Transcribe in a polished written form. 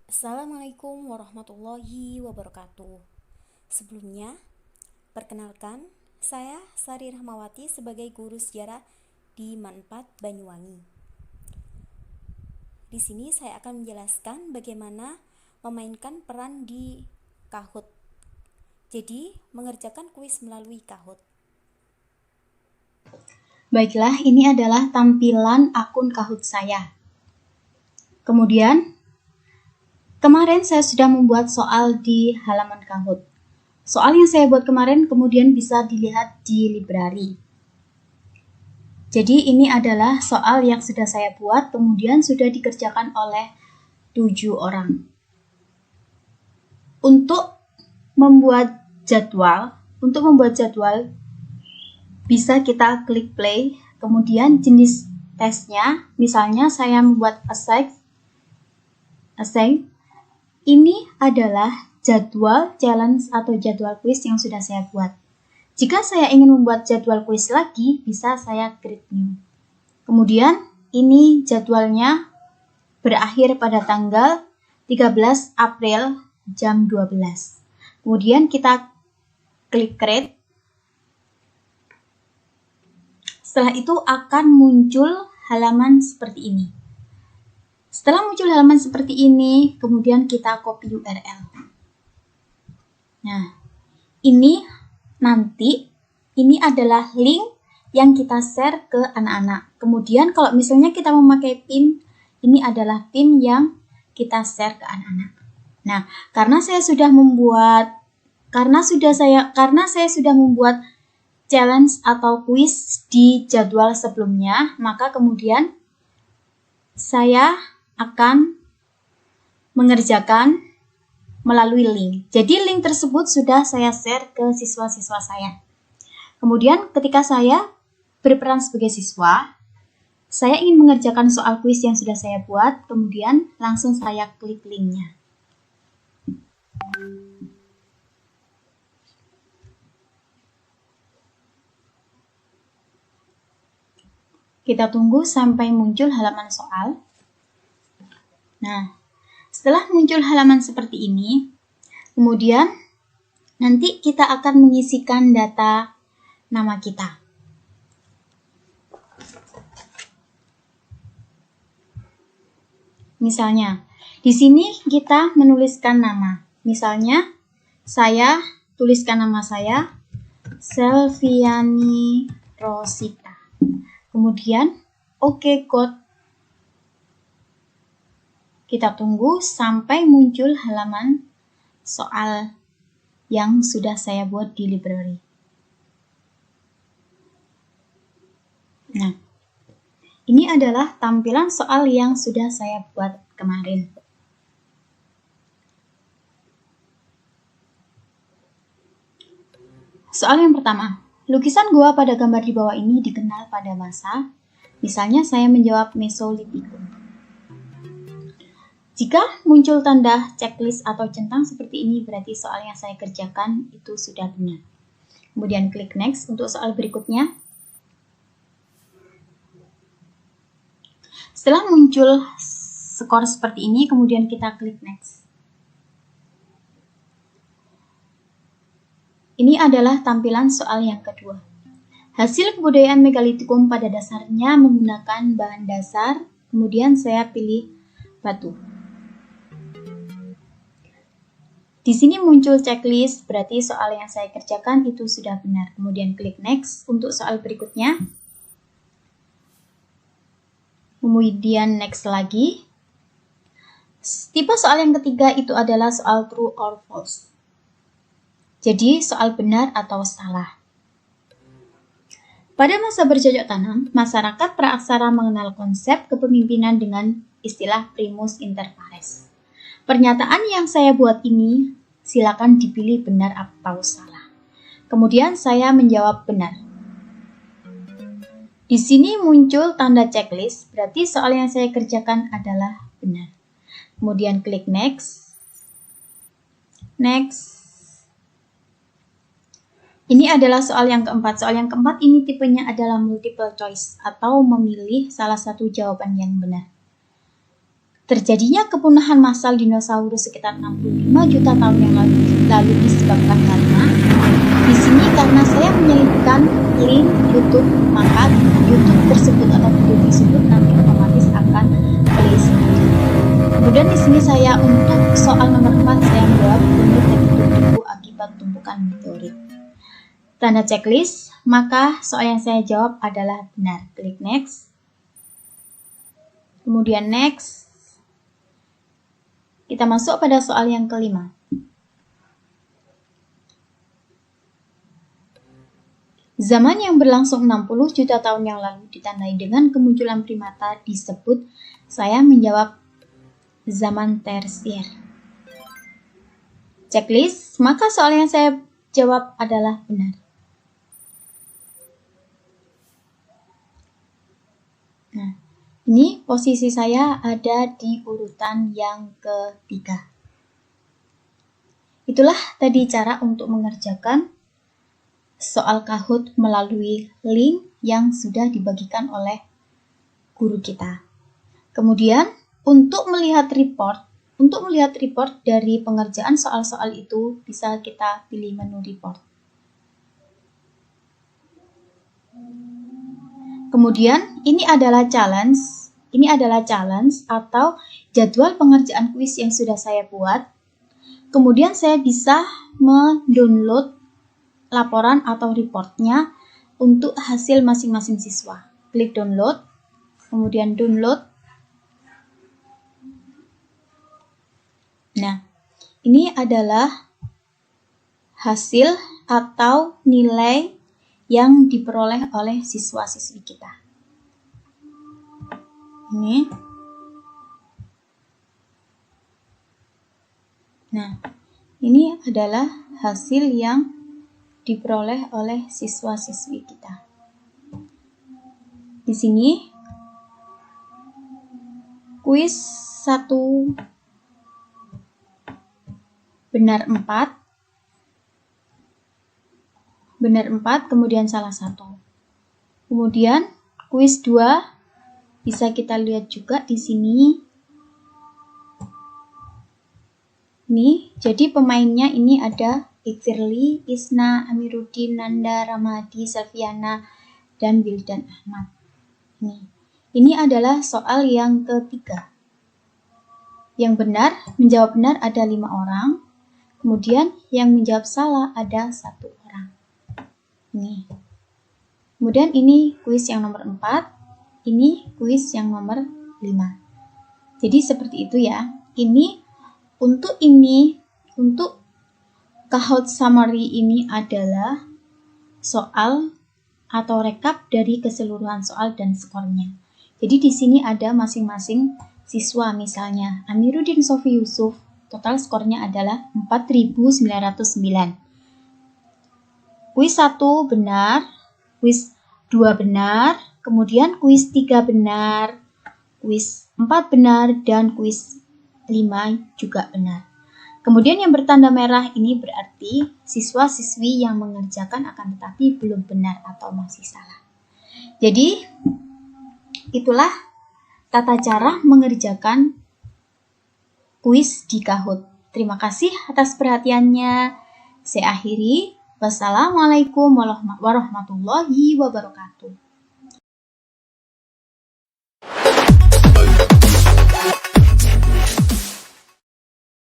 Assalamualaikum warahmatullahi wabarakatuh. Sebelumnya, perkenalkan, saya Sari Rahmawati sebagai guru sejarah di MAN 4 Banyuwangi. Di sini saya akan menjelaskan bagaimana memainkan peran di Kahoot. Jadi, mengerjakan kuis melalui Kahoot. Baiklah, ini adalah tampilan akun Kahoot saya. Kemudian, kemarin saya sudah membuat soal di halaman Kahoot. Soal yang saya buat kemarin kemudian bisa dilihat di library. Jadi ini adalah soal yang sudah saya buat, kemudian sudah dikerjakan oleh 7 orang. Untuk membuat jadwal, bisa kita klik play, kemudian jenis tesnya, misalnya saya membuat essay. Ini adalah jadwal challenge atau jadwal quiz yang sudah saya buat. Jika saya ingin membuat jadwal quiz lagi, bisa saya create new. Kemudian ini jadwalnya berakhir pada tanggal 13 April jam 12. Kemudian kita klik create. Setelah itu akan muncul halaman seperti ini. Setelah muncul halaman seperti ini, kemudian kita copy URL. Nah, ini adalah link yang kita share ke anak-anak. Kemudian kalau misalnya kita memakai pin, ini adalah pin yang kita share ke anak-anak. Nah, karena saya sudah membuat challenge atau quiz di jadwal sebelumnya, maka kemudian saya akan mengerjakan melalui link. Jadi link tersebut sudah saya share ke siswa-siswa saya. Kemudian ketika saya berperan sebagai siswa, saya ingin mengerjakan soal quiz yang sudah saya buat, kemudian langsung saya klik linknya. Kita tunggu sampai muncul halaman soal. Nah, setelah muncul halaman seperti ini, kemudian nanti kita akan mengisikan data nama kita. Misalnya, di sini kita menuliskan nama. Misalnya, saya tuliskan nama saya, Selviani Rosita. Kemudian, oke code. Kita tunggu sampai muncul halaman soal yang sudah saya buat di library. Nah, ini adalah tampilan soal yang sudah saya buat kemarin. Soal yang pertama. Lukisan gua pada gambar di bawah ini dikenal pada masa, misalnya saya menjawab Mesolitikum. Jika muncul tanda checklist atau centang seperti ini, berarti soal yang saya kerjakan itu sudah benar. Kemudian klik next untuk soal berikutnya. Setelah muncul skor seperti ini, kemudian kita klik next. Ini adalah tampilan soal yang kedua. Hasil kebudayaan megalitikum pada dasarnya menggunakan bahan dasar, kemudian saya pilih batu. Di sini muncul checklist, berarti soal yang saya kerjakan itu sudah benar. Kemudian klik next untuk soal berikutnya. Kemudian next lagi. Tipe soal yang ketiga itu adalah soal true or false. Jadi soal benar atau salah. Pada masa bercocok tanam, masyarakat praaksara mengenal konsep kepemimpinan dengan istilah primus inter pares. Pernyataan yang saya buat ini silakan dipilih benar atau salah. Kemudian saya menjawab benar. Di sini muncul tanda checklist, berarti soal yang saya kerjakan adalah benar. Kemudian klik next. Next. Ini adalah soal yang keempat. Soal yang keempat ini tipenya adalah multiple choice atau memilih salah satu jawaban yang benar. Terjadinya kepunahan massal dinosaurus sekitar 65 juta tahun yang lalu disebabkan karena di sini karena saya menyelipkan link YouTube, maka YouTube tersebut atau video tersebut nanti otomatis akan play sendiri. Kemudian di sini saya untuk soal nomor 4 saya menjawab bumi tertutup akibat tumpukan meteorit. Tanda checklist, maka soal yang saya jawab adalah benar. Klik next. Kemudian next. Kita masuk pada soal yang kelima. Zaman yang berlangsung 60 juta tahun yang lalu ditandai dengan kemunculan primata disebut, saya menjawab zaman tersier. Checklist, maka soal yang saya jawab adalah benar. Nah, ini posisi saya ada di urutan yang ketiga. Itulah tadi cara untuk mengerjakan soal Kahoot melalui link yang sudah dibagikan oleh guru kita. Kemudian untuk melihat report dari pengerjaan soal-soal itu bisa kita pilih menu report. Kemudian ini adalah challenge atau jadwal pengerjaan kuis yang sudah saya buat. Kemudian saya bisa mendownload laporan atau reportnya untuk hasil masing-masing siswa. Klik download, kemudian download. Nah, ini adalah hasil atau nilai yang diperoleh oleh siswa-siswi kita. Ini. Nah, ini adalah hasil yang diperoleh oleh siswa-siswi kita. Di sini kuis 1 benar 4, kemudian salah 1. Kemudian kuis 2 bisa kita lihat juga di sini. Nih, jadi pemainnya ini ada Firly, Isna, Amiruddin, Nanda, Ramadi, Selviana, dan Wildan Ahmad. Ini adalah soal yang ketiga. Yang benar, menjawab benar ada 5 orang. Kemudian yang menjawab salah ada 1 orang. Kemudian ini kuis yang nomor 4, ini kuis yang nomor 5. Jadi seperti itu ya. Untuk Kahoot summary ini adalah soal atau rekap dari keseluruhan soal dan skornya. Jadi di sini ada masing-masing siswa, misalnya Amiruddin Sofi Yusuf, total skornya adalah 4.909. Kuis 1 benar, kuis 2 benar, kemudian kuis 3 benar, kuis 4 benar, dan kuis 5 juga benar. Kemudian yang bertanda merah ini berarti siswa-siswi yang mengerjakan akan tetapi belum benar atau masih salah. Jadi itulah tata cara mengerjakan kuis di Kahoot. Terima kasih atas perhatiannya. Saya akhiri. Wassalamualaikum warahmatullahi wabarakatuh.